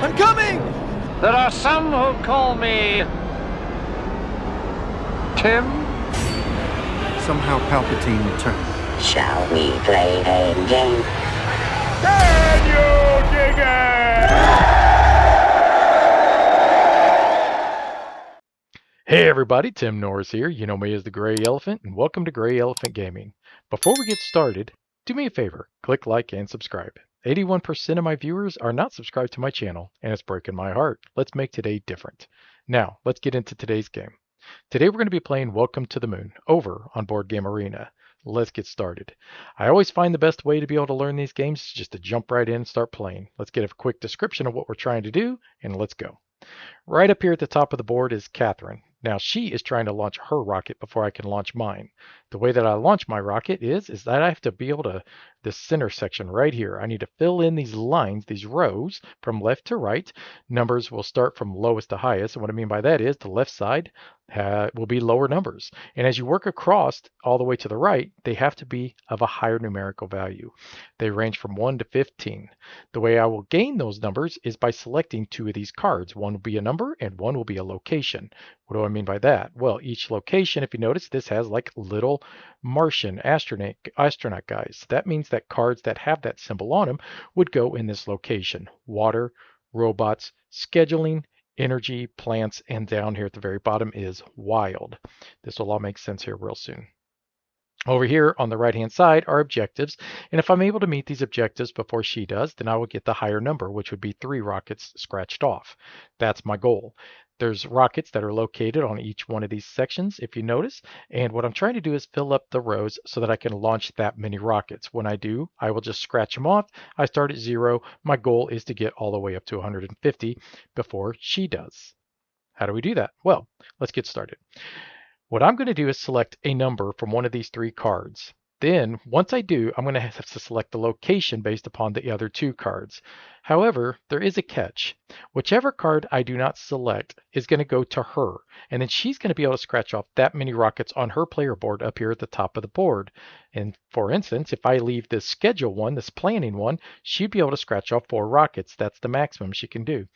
I'm coming! There are some who call me Tim. Somehow Palpatine returned. Shall we play a game? Can you dig it? Hey everybody, Tim Norris here. You know me as the Gray Elephant, and welcome to Gray Elephant Gaming. Before we get started, do me a favor, click like and subscribe. 81% of my viewers are not subscribed to my channel, and it's breaking my heart. Let's make today different. Now, let's get into today's game. Today we're going to be playing Welcome to the Moon over on Board Game Arena. Let's get started. I always find the best way to be able to learn these games is just to jump right in and start playing. Let's get a quick description of what we're trying to do, and let's go. Right up here at the top of the board is Catherine. Now she is trying to launch her rocket before I can launch mine. The way that I launch my rocket is that I have to be able to, this center section right here, I need to fill in these lines, these rows from left to right. Numbers will start from lowest to highest. And what I mean by that is the left side will be lower numbers. And as you work across all the way to the right, they have to be of a higher numerical value. They range from 1 to 15. The way I will gain those numbers is by selecting two of these cards. One will be a number and one will be a location. What do I mean by that? Well, each location, if you notice, this has like little Martian astronaut guys. That means that cards that have that symbol on them would go in this location. Water, robots, scheduling, energy, plants, and down here at the very bottom is wild. This will all make sense here real soon. Over here on the right hand side are objectives, and if I'm able to meet these objectives before she does, then I will get the higher number, which would be 3 rockets scratched off. That's my goal. There's rockets that are located on each one of these sections, if you notice, and what I'm trying to do is fill up the rows so that I can launch that many rockets. When I do, I will just scratch them off. I start at 0. My goal is to get all the way up to 150 before she does. How do we do that? Well, let's get started. What I'm going to do is select a number from one of these 3 cards. Then, once I do, I'm going to have to select the location based upon the other 2 cards. However, there is a catch. Whichever card I do not select is going to go to her, and then she's going to be able to scratch off that many rockets on her player board up here at the top of the board. And for instance, if I leave this schedule one, this planning one, she'd be able to scratch off 4 rockets. That's the maximum she can do.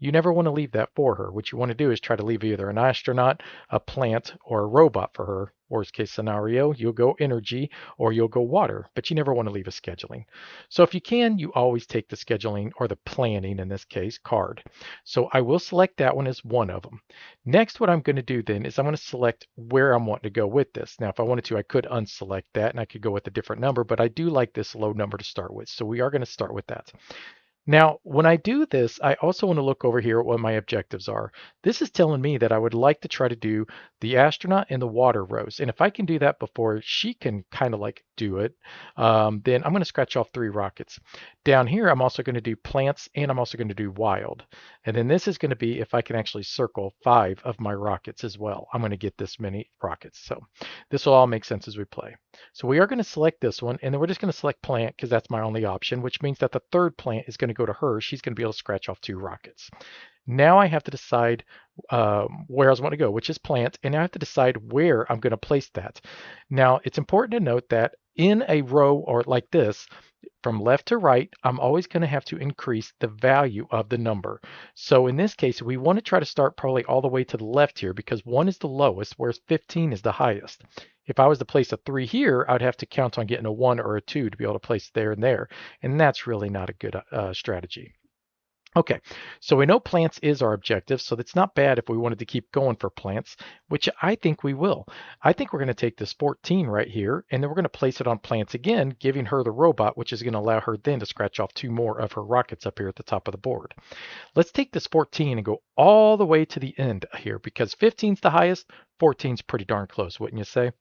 You never want to leave that for her. What you want to do is try to leave either an astronaut, a plant, or a robot for her. Worst case scenario, you'll go energy or you'll go water, but you never want to leave a scheduling. So if you can, you always take the scheduling or the planning, in this case, card. So I will select that one as one of them. Next, what I'm going to do then is I'm going to select where I'm wanting to go with this. Now, if I wanted to, I could unselect that and I could go with a different number, but I do like this low number to start with. So we are going to start with that. Now, when I do this, I also want to look over here at what my objectives are. This is telling me that I would like to try to do the astronaut and the water rows. And if I can do that before she can kind of like do it, then I'm going to scratch off 3 rockets. Down here, I'm also going to do plants and I'm also going to do wild. And then this is going to be if I can actually circle 5 of my rockets as well. I'm going to get this many rockets. So this will all make sense as we play. So we are going to select this one, and then we're just going to select plant because that's my only option, which means that the 3rd plant is going to go to her. She's going to be able to scratch off 2 rockets. Now I have to decide where I want to go, which is plant, and I have to decide where I'm going to place that. Now, it's important to note that in a row or like this, from left to right, I'm always going to have to increase the value of the number. So in this case, we want to try to start probably all the way to the left here because 1 is the lowest, whereas 15 is the highest. If I was to place a 3 here, I'd have to count on getting a 1 or a 2 to be able to place there and there. And that's really not a good strategy. Okay, so we know plants is our objective, so that's not bad if we wanted to keep going for plants, which I think we will. I think we're going to take this 14 right here, and then we're going to place it on plants again, giving her the robot, which is going to allow her then to scratch off 2 more of her rockets up here at the top of the board. Let's take this 14 and go all the way to the end here, because 15 is the highest, 14 is pretty darn close, wouldn't you say?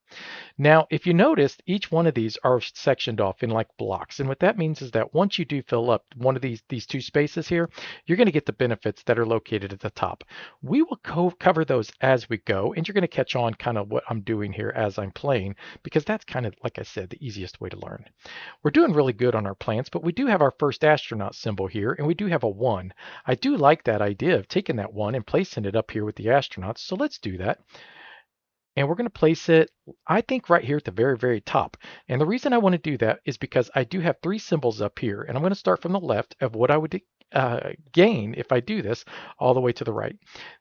Now, if you noticed, each one of these are sectioned off in like blocks. And what that means is that once you do fill up one of these 2 spaces here, you're going to get the benefits that are located at the top. We will cover those as we go, and you're going to catch on kind of what I'm doing here as I'm playing, because that's kind of, like I said, the easiest way to learn. We're doing really good on our plants, but we do have our first astronaut symbol here, and we do have a 1. I do like that idea of taking that 1 and placing it up here with the astronauts, so let's do that. And we're going to place it, I think, right here at the very, very top. And the reason I want to do that is because I do have 3 symbols up here, and I'm going to start from the left of what I would gain if I do this all the way to the right.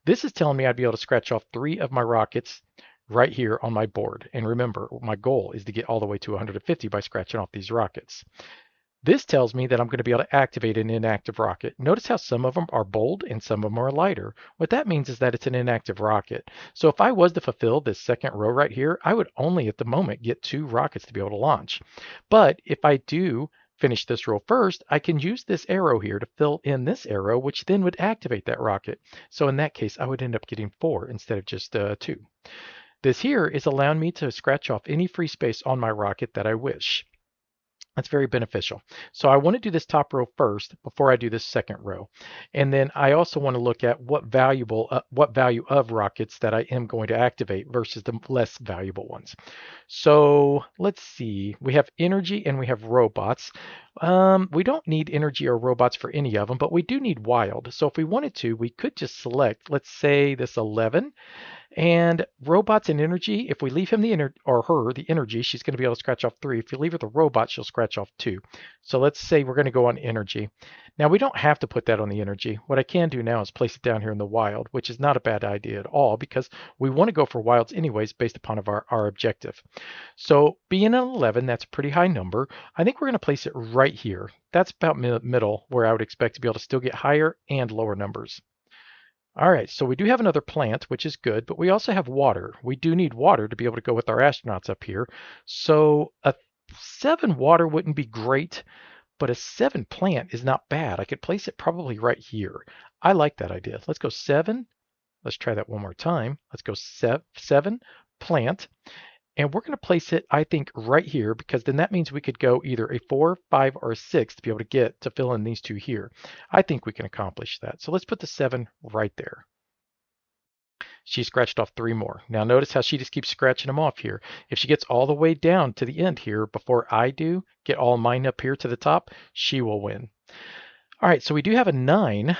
This is telling me I'd be able to scratch off 3 of my rockets right here on my board. And remember, my goal is to get all the way to 150 by scratching off these rockets. This tells me that I'm going to be able to activate an inactive rocket. Notice how some of them are bold and some of them are lighter. What that means is that it's an inactive rocket. So if I was to fulfill this second row right here, I would only at the moment get 2 rockets to be able to launch. But if I do finish this row first, I can use this arrow here to fill in this arrow, which then would activate that rocket. So in that case, I would end up getting 4 instead of just 2. This here is allowing me to scratch off any free space on my rocket that I wish. That's very beneficial. So I want to do this top row first before I do this second row. And then I also want to look at what value of rockets that I am going to activate versus the less valuable ones. So let's see. We have energy and we have robots. We don't need energy or robots for any of them, but we do need wild. So if we wanted to, we could just select, let's say this 11. And robots and energy, if we leave him the energy, she's going to be able to scratch off 3. If you leave her the robot, she'll scratch off 2. So let's say we're going to go on energy. Now we don't have to put that on the energy. What I can do now is place it down here in the wild, which is not a bad idea at all because we want to go for wilds anyways based upon our objective. So being an 11, that's a pretty high number. I think we're going to place it right here. That's about middle where I would expect to be able to still get higher and lower numbers. All right, so we do have another plant, which is good, but we also have water. We do need water to be able to go with our astronauts up here. So a 7 water wouldn't be great, but a 7 plant is not bad. I could place it probably right here. I like that idea. Let's go 7. Let's try that one more time. Let's go 7 plant. And we're going to place it, I think, right here because then that means we could go either a 4, 5, or a 6 to be able to get to fill in these 2 here. I think we can accomplish that. So let's put the 7 right there. She scratched off 3 more. Now notice how she just keeps scratching them off here. If she gets all the way down to the end here before I do, get all mine up here to the top, she will win. All right, so we do have a 9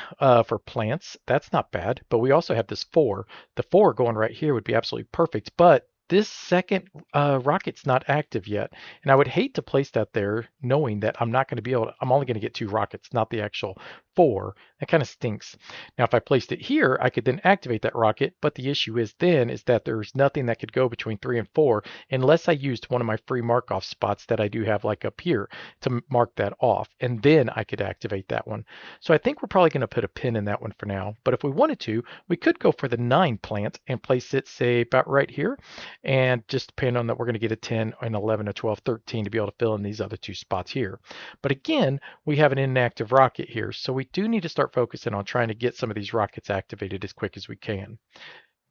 for plants. That's not bad, but we also have this 4. The 4 going right here would be absolutely perfect, but this second rocket's not active yet. And I would hate to place that there knowing that I'm not going to be able to, I'm only going to get 2 rockets, not the actual 4. That kind of stinks. Now, if I placed it here, I could then activate that rocket, but the issue is that there's nothing that could go between 3 and 4 unless I used one of my free mark-off spots that I do have like up here to mark that off, and then I could activate that one. So I think we're probably going to put a pin in that one for now, but if we wanted to, we could go for the 9 plant and place it, say, about right here, and just depend on that we're going to get a 10, an 11, a 12, 13 to be able to fill in these other 2 spots here. But again, we have an inactive rocket here, so we do need to start focusing on trying to get some of these rockets activated as quick as we can.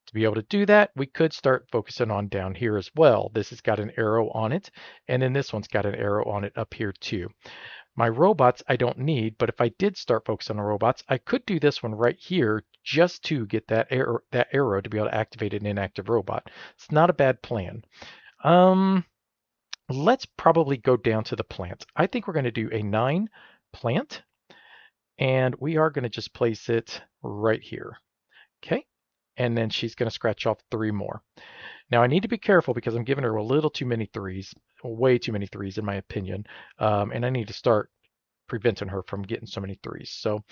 To be able to do that, we could start focusing on down here as well. This has got an arrow on it, and then this one's got an arrow on it up here too. My robots I don't need, but if I did start focusing on robots, I could do this one right here just to get that arrow to be able to activate an inactive robot. It's not a bad plan. Let's probably go down to the plant. I think we're going to do a 9 plant, and we are going to just place it right here. Okay, and then she's going to scratch off 3 more. Now I need to be careful because I'm giving her a little too many 3s, way too many 3s in my opinion, and I need to start preventing her from getting so many 3s. So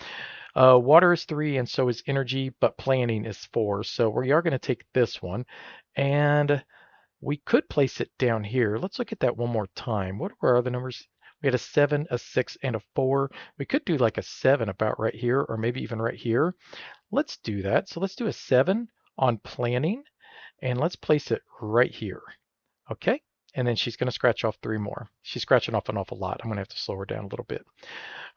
water is 3 and so is energy, but planning is 4. So we are going to take this one, and we could place it down here. Let's look at that one more time. What were our other numbers? We had a 7, a 6, and a 4. We could do like a 7 about right here, or maybe even right here. Let's do that. So let's do a 7 on planning, and let's place it right here. Okay, and then she's going to scratch off 3 more. She's scratching off an awful lot. I'm going to have to slow her down a little bit.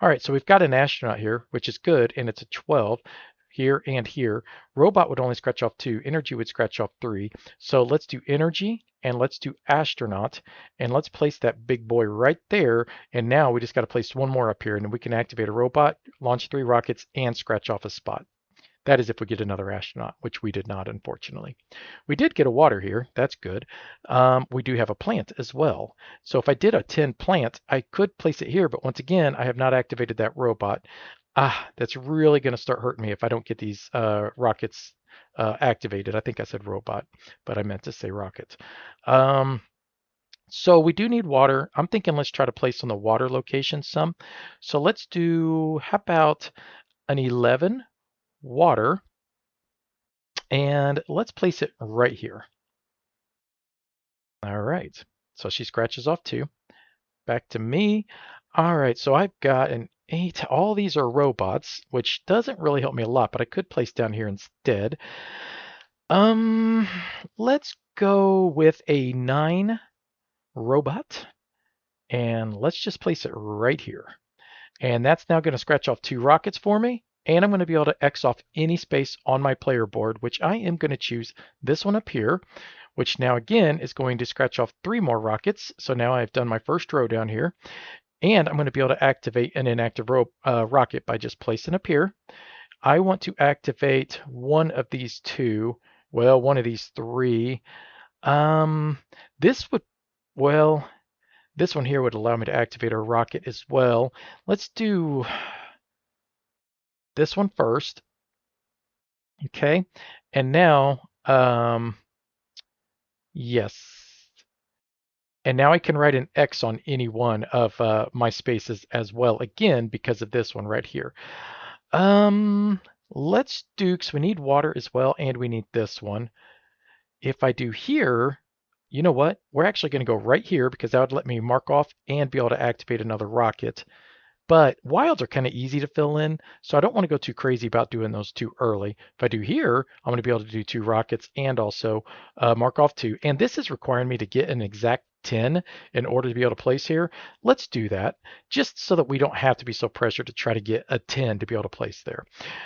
All right, so we've got an astronaut here, which is good, and it's a 12 here and here. Robot would only scratch off 2. Energy would scratch off 3. So let's do energy, and let's do astronaut, and let's place that big boy right there. And now we just got to place 1 more up here, and then we can activate a robot, launch 3 rockets, and scratch off a spot. That is if we get another astronaut, which we did not, unfortunately. We did get a water here. That's good. We do have a plant as well. So if I did a 10 plant, I could place it here. But once again, I have not activated that robot. That's really going to start hurting me if I don't get these rockets activated. I think I said robot, but I meant to say rockets. So we do need water. I'm thinking let's try to place on the water location some. So let's do, how about an 11 water, and let's place it right here. All right, so she scratches off 2. Back to me. All right, so I've got an 8. All these are robots, which doesn't really help me a lot, but I could place down here instead. Let's go with a 9 robot, and let's just place it right here. And that's now going to scratch off 2 rockets for me, and I'm going to be able to X off any space on my player board, which I am going to choose this one up here, which now again is going to scratch off 3 more rockets. So now I've done my first row down here, and I'm going to be able to activate an inactive rocket by just placing up here. I want to activate one of these 2, well, one of these 3. This would, well, this one here would allow me to activate a rocket as well. Let's do this one first. Okay, and now, yes. And now I can write an X on any one of my spaces as well, again, because of this one right here. Let's do, because we need water as well, and we need this one. If I do here, you know what? We're actually going to go right here because that would let me mark off and be able to activate another rocket. But wilds are kind of easy to fill in, so I don't want to go too crazy about doing those too early. If I do here, I'm going to be able to do 2 rockets and also mark off 2. And this is requiring me to get an exact 10 in order to be able to place here. Let's do that, just so that we don't have to be so pressured to try to get a 10 to be able to place there.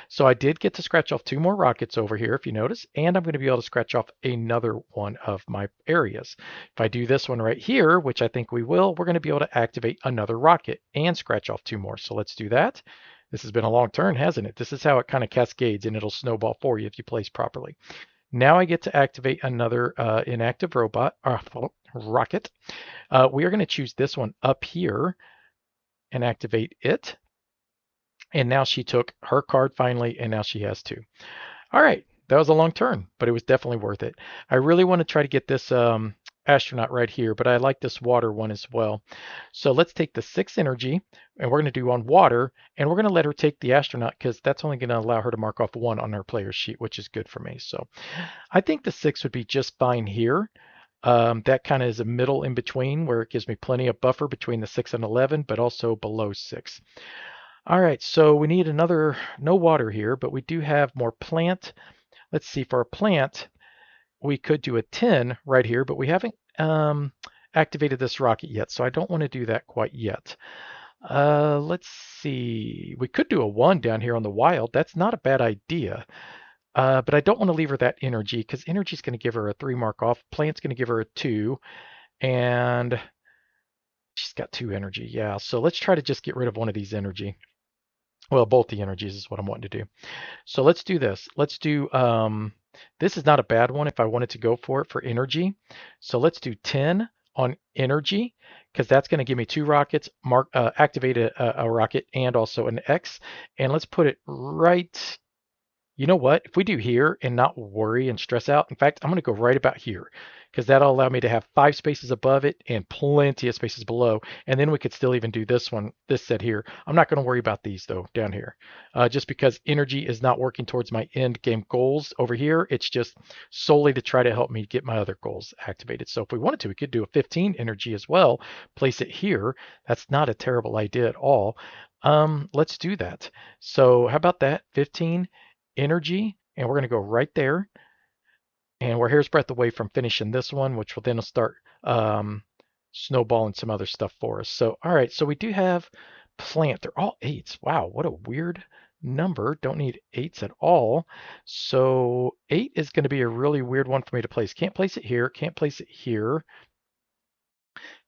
So I did get to scratch off 2 more rockets over here, if you notice, and I'm going to be able to scratch off another one of my areas. If I do this one right here, which I think we will, we're going to be able to activate another rocket and scratch off 2 more. So let's do that. This has been a long turn, hasn't it? This is how it kind of cascades, and it'll snowball for you if you place properly. Now I get to activate another inactive robot, rocket. We are going to choose this one up here and activate it. And now she took her card finally, and now she has 2. All right, that was a long turn, but it was definitely worth it. I really want to try to get this astronaut right here, but I like this water one as well. So let's take the 6 energy, and we're going to do on water, and we're going to let her take the astronaut because that's only going to allow her to mark off 1 on her player sheet, which is good for me. So I think the 6 would be just fine here. That kind of is a middle in between where it gives me plenty of buffer between the 6 and 11, but also below 6. All right, so we need another, no water here, but we do have more plant. Let's see, for a plant, we could do a 10 right here, but we haven't activated this rocket yet, so I don't want to do that quite yet. Let's see, we could do a 1 down here on the wild. That's not a bad idea. But I don't want to leave her that energy because energy is going to give her a 3 mark off. Plant's going to give her a 2, and she's got 2 energy. Yeah, so let's try to just get rid of one of these energy. Well, both the energies is what I'm wanting to do. So let's do this. Let's do, this is not a bad one if I wanted to go for it for energy. So let's do 10 on energy because that's going to give me 2 rockets, activate a rocket and also an X. And let's put it right, you know what? If we do here and not worry and stress out, in fact, I'm going to go right about here because that'll allow me to have 5 spaces above it and plenty of spaces below. And then we could still even do this one, this set here. I'm not going to worry about these though down here just because energy is not working towards my end game goals over here. It's just solely to try to help me get my other goals activated. So if we wanted to, we could do a 15 energy as well, place it here. That's not a terrible idea at all. Let's do that. So how about that? 15 energy, and we're going to go right there, and we're hair's breadth away from finishing this one, which will then start snowballing some other stuff for us. So all right, so we do have plant. They're all 8s. Wow, what a weird number. Don't need 8s at all. So 8 is going to be a really weird one for me to place. Can't place it here, can't place it here,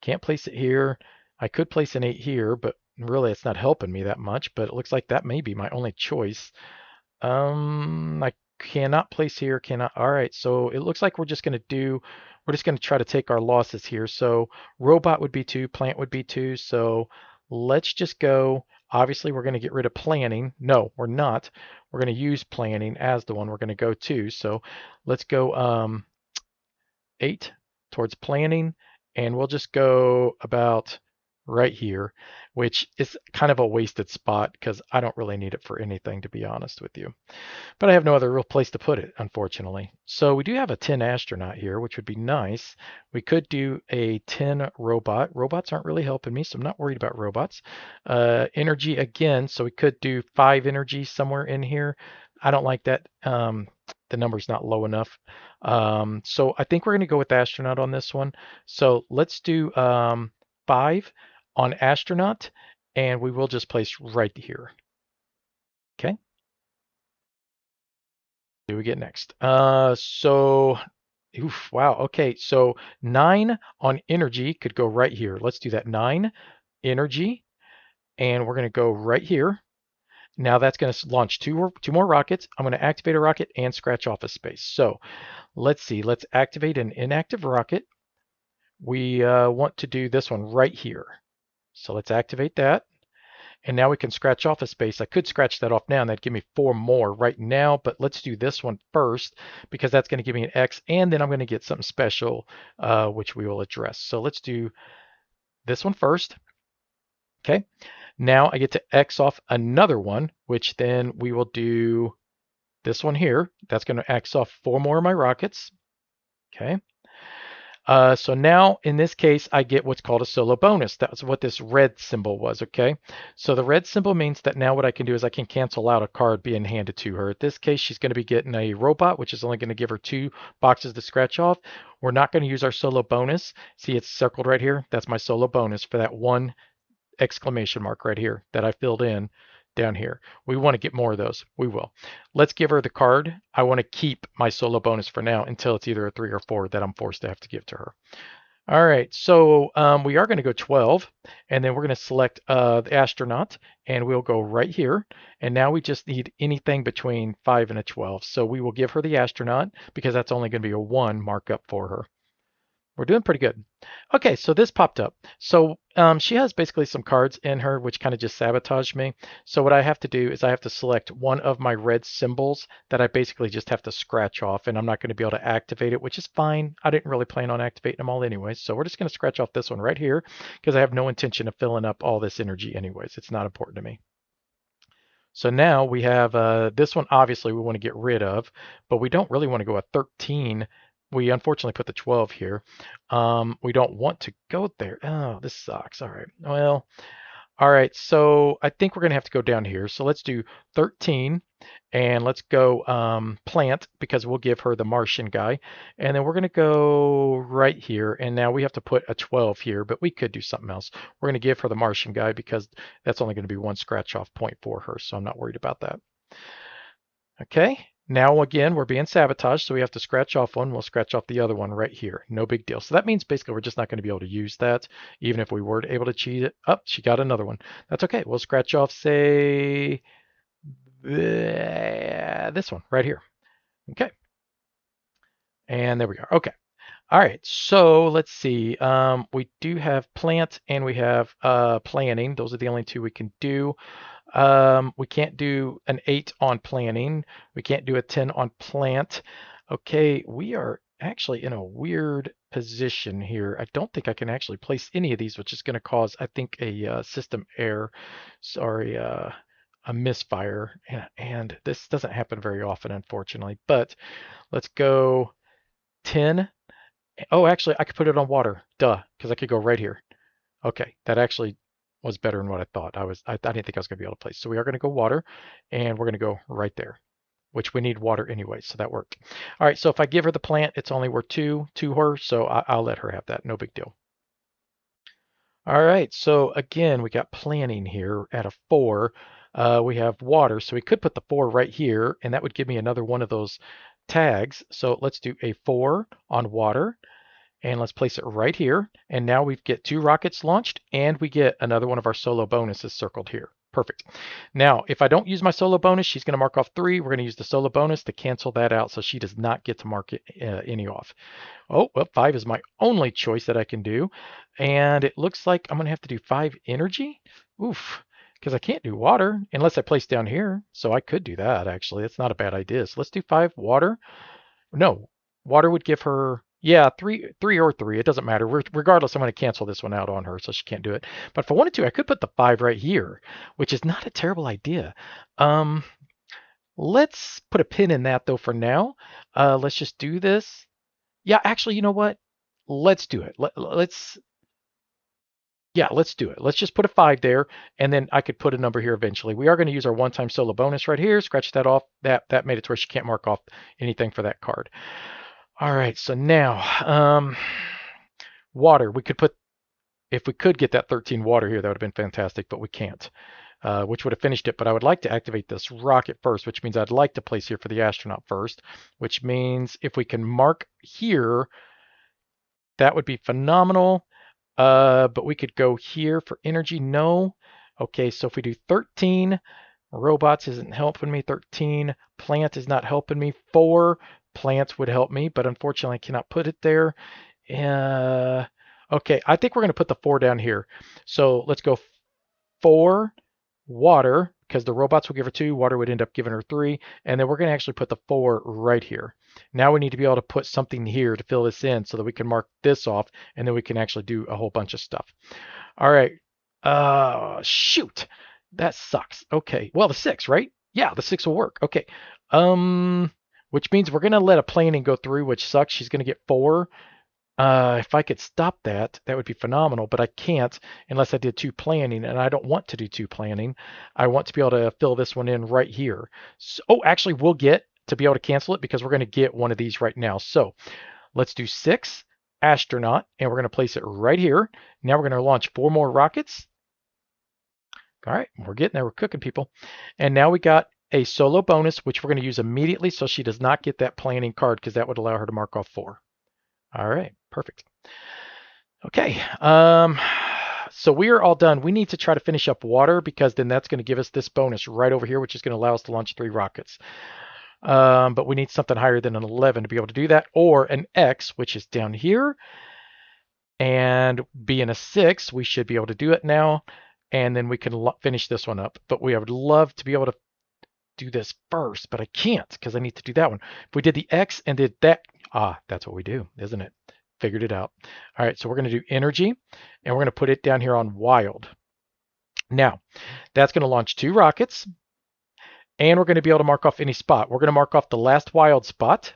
can't place it here. I could place an 8 here, but really it's not helping me that much, but it looks like that may be my only choice. I cannot place here, cannot. All right, so it looks like we're just going to try to take our losses here. So robot would be 2, plant would be 2. So let's just go. Obviously, we're going to get rid of planning. No, we're not. We're going to use planning as the one we're going to go to. So let's go 8 towards planning. and we'll just go about right here, which is kind of a wasted spot because I don't really need it for anything, to be honest with you. But I have no other real place to put it, unfortunately. So we do have a 10 astronaut here, which would be nice. We could do a 10 robot. Robots aren't really helping me, so I'm not worried about robots. Energy again, so we could do 5 energy somewhere in here. I don't like that. The number's not low enough. So I think we're going to go with astronaut on this one. So let's do 5 on astronaut, and we will just place right here. Okay. Do we get next? Oof, wow. Okay, so 9 on energy could go right here. Let's do that. 9 energy, and we're going to go right here. Now that's going to launch two more rockets. I'm going to activate a rocket and scratch off a space. So let's see. Let's activate an inactive rocket. We want to do this one right here. So let's activate that. And now we can scratch off a space. I could scratch that off now, and that'd give me 4 more right now, but let's do this one first because that's going to give me an X, and then I'm going to get something special, which we will address. So let's do this one first. Okay. Now I get to X off another one, which then we will do this one here. That's going to X off 4 more of my rockets. Okay. So now in this case, I get what's called a solo bonus. That's what this red symbol was, okay? So the red symbol means that now what I can do is I can cancel out a card being handed to her. In this case, she's going to be getting a robot, which is only going to give her 2 boxes to scratch off. We're not going to use our solo bonus. See, it's circled right here. That's my solo bonus for that 1 exclamation mark right here that I filled in down here. We want to get more of those. We will. Let's give her the card. I want to keep my solo bonus for now until it's either a 3 or 4 that I'm forced to have to give to her. All right, so we are going to go 12, and then we're going to select the astronaut, and we'll go right here. And now we just need anything between 5 and a 12. So we will give her the astronaut because that's only going to be a 1 markup for her. We're doing pretty good. Okay, so this popped up. So she has basically some cards in her which kind of just sabotage me. So what I have to do is I have to select one of my red symbols that I basically just have to scratch off, and I'm not going to be able to activate it, which is fine. I didn't really plan on activating them all anyways. So we're just going to scratch off this one right here because I have no intention of filling up all this energy anyways. It's not important to me. So now we have this one, obviously we want to get rid of, but we don't really want to go at 13. We unfortunately put the 12 here. We don't want to go there. Oh, this sucks. All right. Well, all right. So I think we're going to have to go down here. So let's do 13 and let's go plant because we'll give her the Martian guy. And then we're going to go right here. And now we have to put a 12 here, but we could do something else. We're going to give her the Martian guy because that's only going to be 1 scratch off point for her. So I'm not worried about that. Okay. Now again, we're being sabotaged, so we have to scratch off one. We'll scratch off the other one right here. No big deal. So that means basically we're just not going to be able to use that, even if we were able to cheat it. Oh, she got another one. That's okay. We'll scratch off, say, this one right here. Okay. And there we are. Okay. All right. So let's see. We do have plant and we have planning. Those are the only 2 we can do. We can't do an 8 on planning. We can't do a 10 on plant. Okay, we are actually in a weird position here. I don't think I can actually place any of these, which is going to cause, I think, a system error. Sorry, a misfire. And this doesn't happen very often, unfortunately. But let's go 10. Oh, actually, I could put it on water. Duh, because I could go right here. Okay, that actually was better than what I thought. I didn't think I was going to be able to place. So we are going to go water, and we're going to go right there, which we need water anyway, so that worked. All right, so if I give her the plant, it's only worth 2 to her, so I'll let her have that. No big deal. All right, so again, we got planning here at a 4. We have water, so we could put the 4 right here, and that would give me another one of those tags. So let's do a 4 on water. And let's place it right here. And now we get 2 rockets launched and we get another one of our solo bonuses circled here. Perfect. Now, if I don't use my solo bonus, she's going to mark off 3. We're going to use the solo bonus to cancel that out so she does not get to mark it, any off. Oh, well, 5 is my only choice that I can do. And it looks like I'm going to have to do 5 energy. Oof, because I can't do water unless I place down here. So I could do that, actually. That's not a bad idea. So let's do 5 water. No, water would give her Yeah, three or three. It doesn't matter. Regardless, I'm going to cancel this one out on her, so she can't do it. But if I wanted to, I could put the 5 right here, which is not a terrible idea. Um, let's put a pin in that though for now. Let's just do this. Yeah, actually, you know what? Let's do it. Let's do it. Let's just put a 5 there, and then I could put a number here eventually. We are going to use our one-time solo bonus right here. Scratch that off. That made it to where she can't mark off anything for that card. All right, so now water. We could put, if we could get that 13 water here, that would have been fantastic, but we can't, which would have finished it. But I would like to activate this rocket first, which means I'd like to place here for the astronaut first, which means if we can mark here, that would be phenomenal. But we could go here for energy. No. Okay, so if we do 13, robots isn't helping me. 13, plant is not helping me. 4, plants would help me, but unfortunately I cannot put it there. Okay, I think we're going to put the 4 down here. So let's go 4, water, because the robots will give her 2, water would end up giving her 3, and then we're going to actually put the 4 right here. Now we need to be able to put something here to fill this in so that we can mark this off, and then we can actually do a whole bunch of stuff. All right. Shoot. That sucks. Okay. Well, the 6, right? Yeah, the 6 will work. Okay. Which means we're going to let a planning go through, which sucks. She's going to get 4. If I could stop that, that would be phenomenal, but I can't unless I did 2 planning, and I don't want to do 2 planning. I want to be able to fill this one in right here. So, actually, we'll get to be able to cancel it because we're going to get one of these right now. So let's do 6, astronaut, and we're going to place it right here. Now we're going to launch 4 more rockets. All right, we're getting there. We're cooking, people. And now we got a solo bonus, which we're going to use immediately so she does not get that planning card because that would allow her to mark off 4. All right, perfect. Okay, so we are all done. We need to try to finish up water because then that's going to give us this bonus right over here, which is going to allow us to launch 3 rockets. But we need something higher than an 11 to be able to do that, or an X, which is down here. And being a 6, we should be able to do it now. And then we can finish this one up. But we would love to be able to do this first, but I can't because I need to do that one. If we did the X and did that, that's what we do, isn't it? Figured it out. All right, so we're going to do energy, and we're going to put it down here on wild. Now, that's going to launch 2 rockets, and we're going to be able to mark off any spot. We're going to mark off the last wild spot.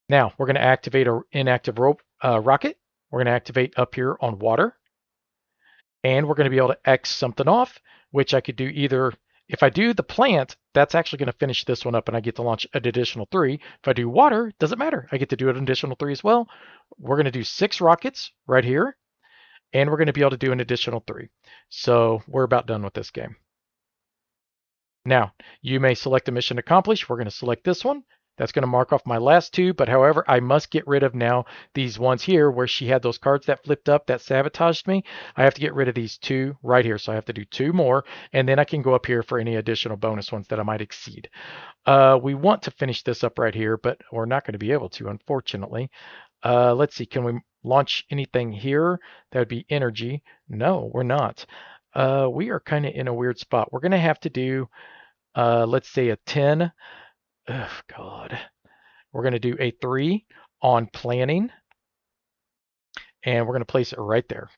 Now, we're going to activate an inactive rocket. We're going to activate up here on water, and we're going to be able to X something off, which I could do either. If I do the plant, that's actually going to finish this one up, and I get to launch an additional 3. If I do water, it doesn't matter. I get to do an additional 3 as well. We're going to do 6 rockets right here, and we're going to be able to do an additional 3. So we're about done with this game. Now, you may select a mission accomplished. We're going to select this one. That's going to mark off my last 2, but however, I must get rid of now these ones here where she had those cards that flipped up that sabotaged me. I have to get rid of these 2 right here, so I have to do 2 more, and then I can go up here for any additional bonus ones that I might exceed. We want to finish this up right here, but we're not going to be able to, unfortunately. Let's see, can we launch anything here? That would be energy. No, we're not. We are kind of in a weird spot. We're going to have to do, let's say, a 10. Oh, God. We're going to do a 3 on planning, and we're going to place it right there.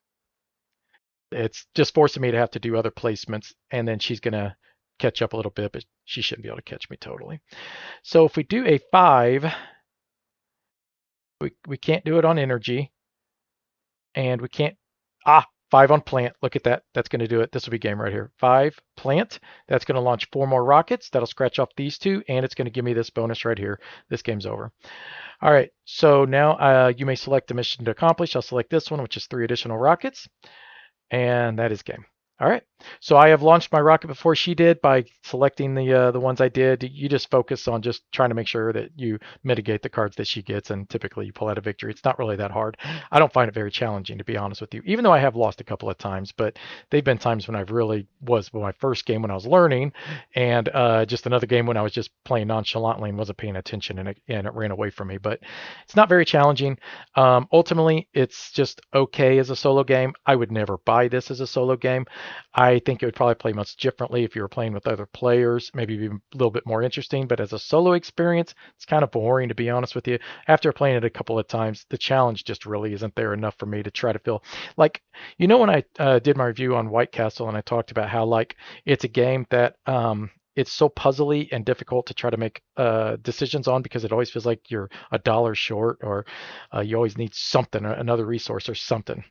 It's just forcing me to have to do other placements, and then she's going to catch up a little bit, but she shouldn't be able to catch me totally. So if we do a 5, we can't do it on energy, and we can't, 5 on plant. Look at that. That's going to do it. This will be game right here. 5 plant. That's going to launch 4 more rockets. That'll scratch off these 2, and it's going to give me this bonus right here. This game's over. All right. So now you may select a mission to accomplish. I'll select this one, which is 3 additional rockets, and that is game. All right, so I have launched my rocket before she did by selecting the ones I did. You just focus on just trying to make sure that you mitigate the cards that she gets, and typically you pull out a victory. It's not really that hard. I don't find it very challenging, to be honest with you, even though I have lost a couple of times, but they've been times when I really was my first game when I was learning, and just another game when I was just playing nonchalantly and wasn't paying attention, and it ran away from me. But it's not very challenging. Ultimately, it's just okay as a solo game. I would never buy this as a solo game. I think it would probably play much differently if you were playing with other players, maybe be a little bit more interesting. But as a solo experience, it's kind of boring, to be honest with you. After playing it a couple of times, the challenge just really isn't there enough for me to try to feel like, when I did my review on White Castle and I talked about how like it's a game that it's so puzzly and difficult to try to make decisions on because it always feels like you're a dollar short, or you always need something, another resource or something.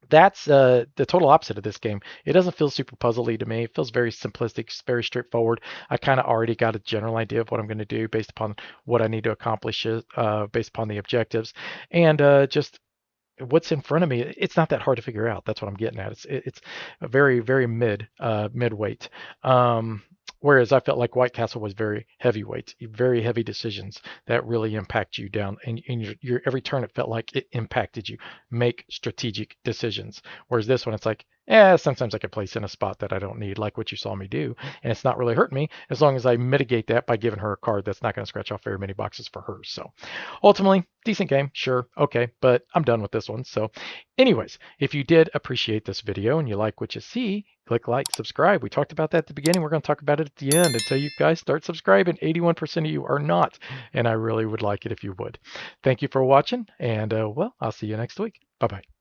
That's the total opposite of this game. It doesn't feel super puzzly to me. It feels very simplistic, it's very straightforward. I kind of already got a general idea of what I'm going to do based upon what I need to accomplish, based upon the objectives, and just what's in front of me. It's not that hard to figure out. That's what I'm getting at. It's a very very midweight. Whereas I felt like White Castle was very heavyweight, very heavy decisions that really impact you down. And your every turn, it felt like it impacted you. Make strategic decisions. Whereas this one, it's like, sometimes I can place in a spot that I don't need, like what you saw me do. And it's not really hurting me as long as I mitigate that by giving her a card that's not going to scratch off very many boxes for her. So ultimately, decent game, sure, okay, but I'm done with this one. So anyways, if you did appreciate this video and you like what you see, click like, subscribe. We talked about that at the beginning. We're going to talk about it at the end. Until you guys start subscribing, 81% of you are not. And I really would like it if you would. Thank you for watching. And well, I'll see you next week. Bye-bye.